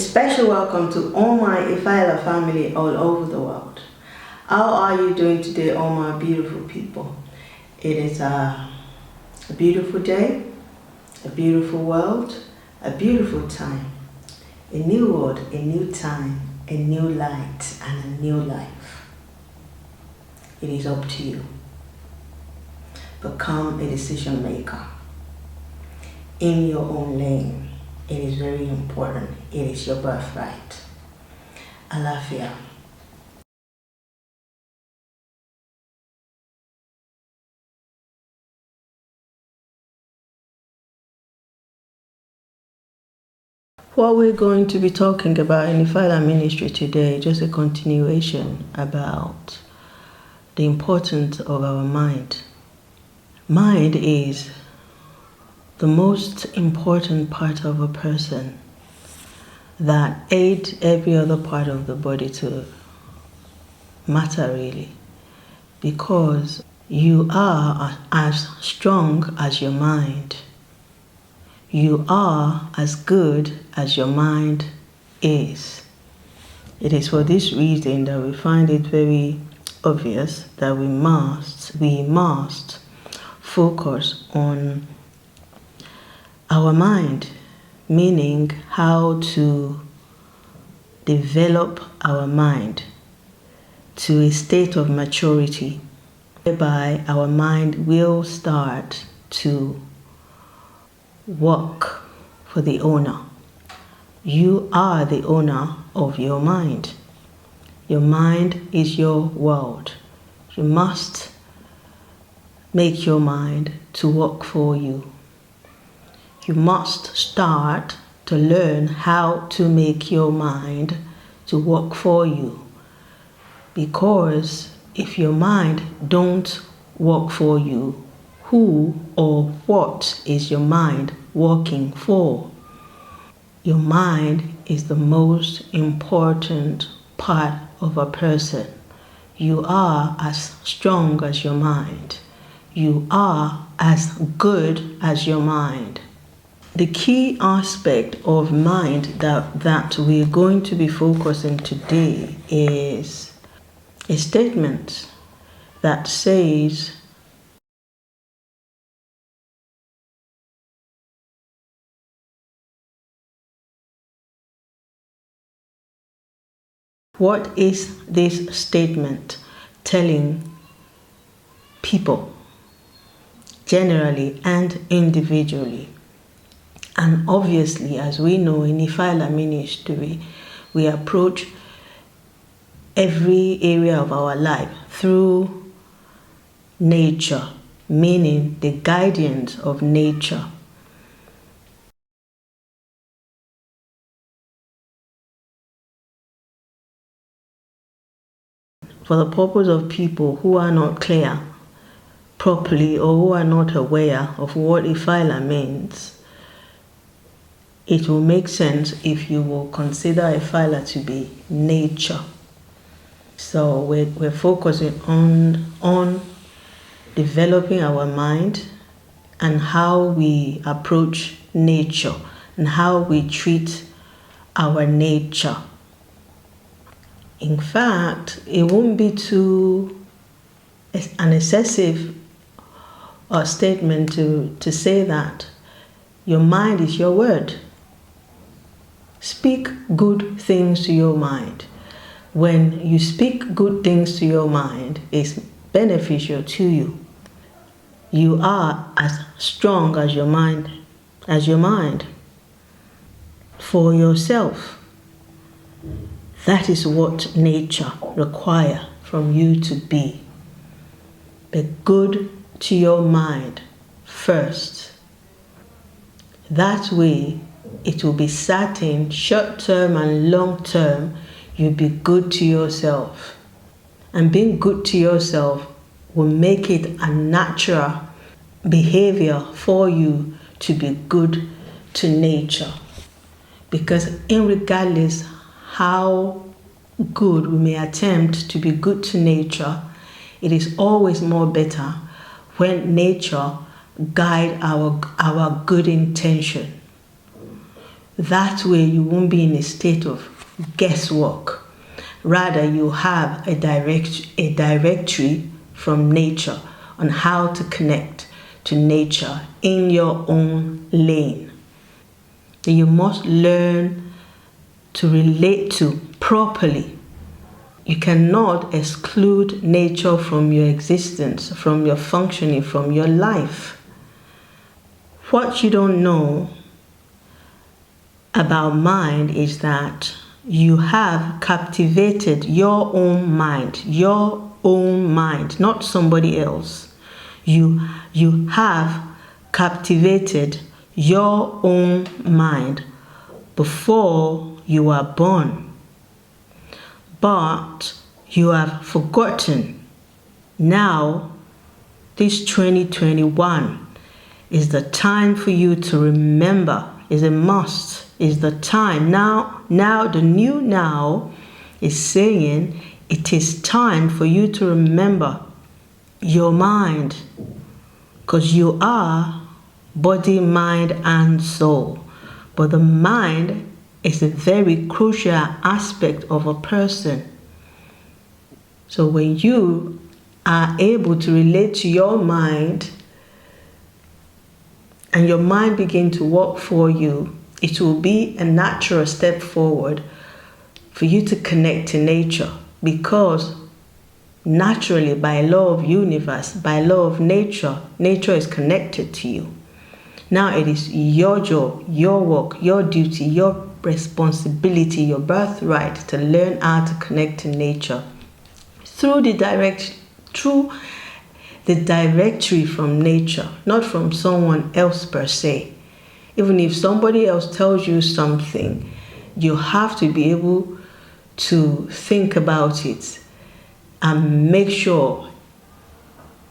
special welcome to all my ALLAFIA family all over the world. How are you doing today, all my beautiful people? It is a beautiful day, a beautiful world, a beautiful time, a new world, a new time, a new light, and a new life. It is up to you. Become a decision maker in your own lane. It is very important. It is your birthright. ALLAFIA. What we're going to be talking about in the Father Ministry today is just a continuation about the importance of our mind. Mind is the most important part of a person that aids every other part of the body to matter really, because you are as strong as your mind. You are as good as your mind is. It is for this reason that we find it very obvious that we must focus on our mind, meaning how to develop our mind to a state of maturity, whereby our mind will start to work for the owner. You are the owner of your mind. Your mind is your world. You must make your mind to work for you. You must start to learn how to make your mind to work for you. Because if your mind don't work for you, who or what is your mind working for? Your mind is the most important part of a person. You are as strong as your mind. You are as good as your mind. The key aspect of mind that we're going to be focusing today is a statement that says, what is this statement telling people, generally and individually? And obviously, as we know in the Father Ministry, we approach every area of our life through nature, meaning the guidance of nature. For the purpose of people who are not clear properly or who are not aware of what a phyla means, it will make sense if you will consider a phyla to be nature. So we're focusing on developing our mind and how we approach nature and how we treat our nature. In fact, it won't be too an excessive statement to say that your mind is your word. Speak good things to your mind. When you speak good things to your mind, it's beneficial to you. You are as strong as your mind, for yourself. That is what nature requires from you to be. Be good to your mind first. That way, it will be certain, short-term and long-term, you'll be good to yourself. And being good to yourself will make it a natural behavior for you to be good to nature. Because regardless how good we may attempt to be good to nature, it is always more better when nature guides our good intention. That way you won't be in a state of guesswork. Rather, you have a directory from nature on how to connect to nature in your own lane. That you must learn to relate to properly. You cannot exclude nature from your existence, from your functioning, from your life. What you don't know about mind is that you have captivated your own mind, not somebody else. You have captivated your own mind before you were born. But you have forgotten. Now, this 2021 is the time for you to remember. Is a must. Is the time. Now the new now is saying it is time for you to remember your mind. Because you are body, mind, and soul. But the mind is a very crucial aspect of a person. So when you are able to relate to your mind and your mind begin to work for you, it will be a natural step forward for you to connect to nature, because naturally, by law of universe, by law of nature, nature is connected to you. Now it is your job, your work, your duty, your responsibility, your birthright to learn how to connect to nature through the directory from nature, not from someone else per se. Even if somebody else tells you something, you have to be able to think about it and make sure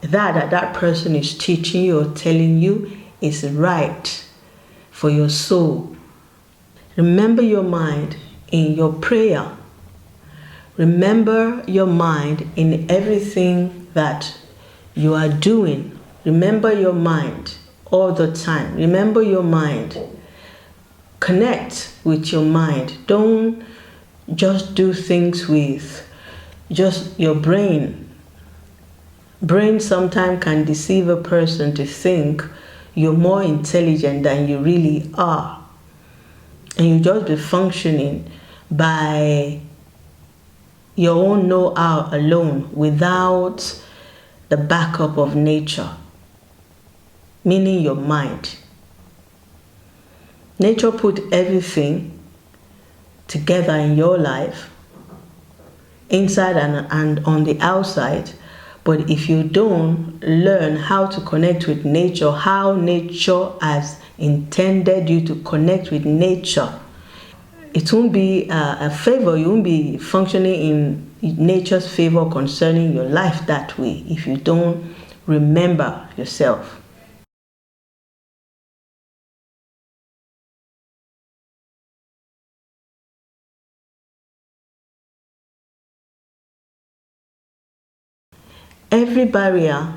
that person is teaching you or telling you is right for your soul. Remember your mind in your prayer. Remember your mind in everything that you are doing. Remember your mind all the time. Remember your mind. Connect with your mind. Don't just do things with just your brain. Brain sometimes can deceive a person to think you're more intelligent than you really are. And you just be functioning by your own know-how alone without the backup of nature, meaning your mind. Nature put everything together in your life, inside and on the outside. But if you don't learn how to connect with nature, how nature has intended you to connect with nature, it won't be a favor. You won't be functioning in nature's favor concerning your life that way if you don't remember yourself. Every barrier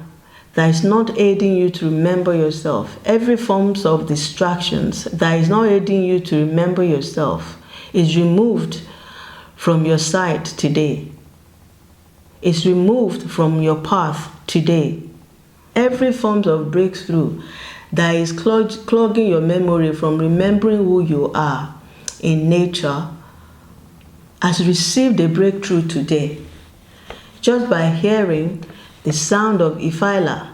that is not aiding you to remember yourself, every forms of distractions that is not aiding you to remember yourself is removed from your sight today. It's removed from your path today. Every form of breakthrough that is clogging your memory from remembering who you are in nature has received a breakthrough today just by hearing the sound of Ifila.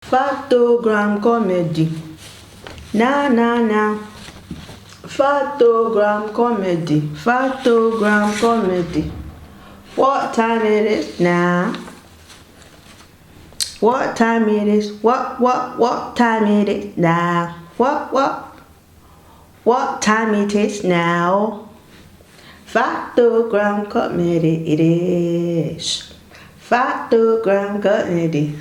Photogram comedy. Na. Photogram comedy. Photogram comedy. What time it is now? What time it is? What time it is now? What time it is now? Photogram comedy it is. Photogram comedy.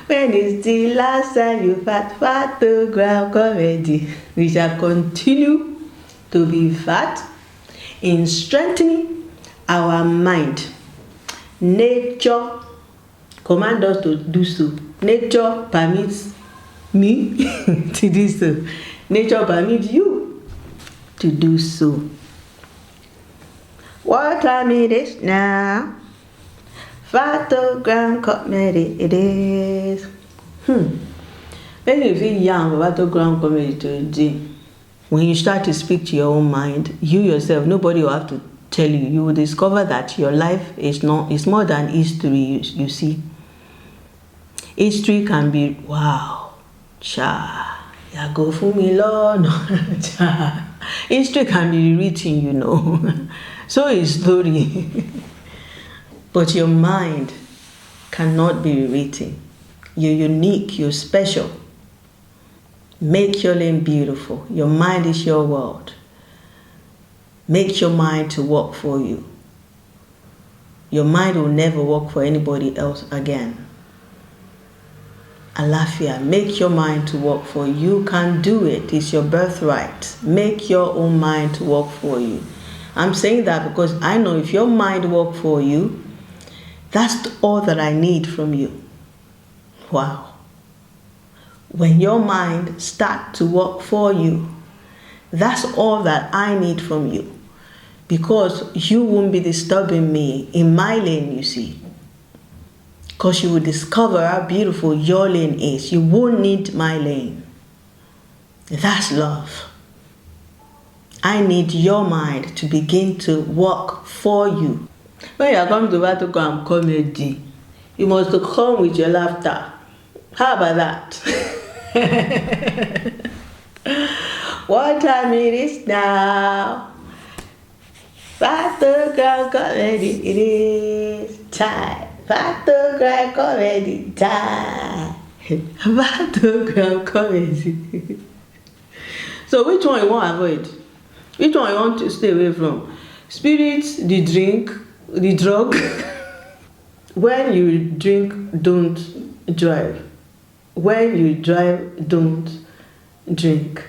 When is the last time you had photogram comedy? We shall continue to be fat in strengthening our mind. Nature commands us to do so. Nature permits me to do so. Nature permits you to do so. What time it is now? 5 comedy it is. When you feel young, 5 comedy today. When you start to speak to your own mind, you yourself, nobody will have to tell you. You will discover that your life is more than history. You see, history can be wow, cha, ya go for me, Lord, cha. History can be rewritten, So is story. But your mind cannot be rewritten. You're unique, you're special. Make your lane beautiful. Your mind is your world. Make your mind to work for you. Your mind will never work for anybody else again. ALLAFIA, make your mind to work for you. You can do it. It's your birthright. Make your own mind to work for you. I'm saying that because I know if your mind works for you, that's all that I need from you. Wow. When your mind starts to work for you, that's all that I need from you. Because you won't be disturbing me in my lane, you see. Because you will discover how beautiful your lane is. You won't need my lane. That's love. I need your mind to begin to work for you. When you are coming to Vatican comedy, you must come with your laughter. How about that? What time it is now? Vatican comedy, it is time. Vatican comedy time. Vatican comedy. So which one you want to avoid? Which one you want to stay away from? Spirits, the drink, the drug. When you drink, don't drive. When you drive, don't drink.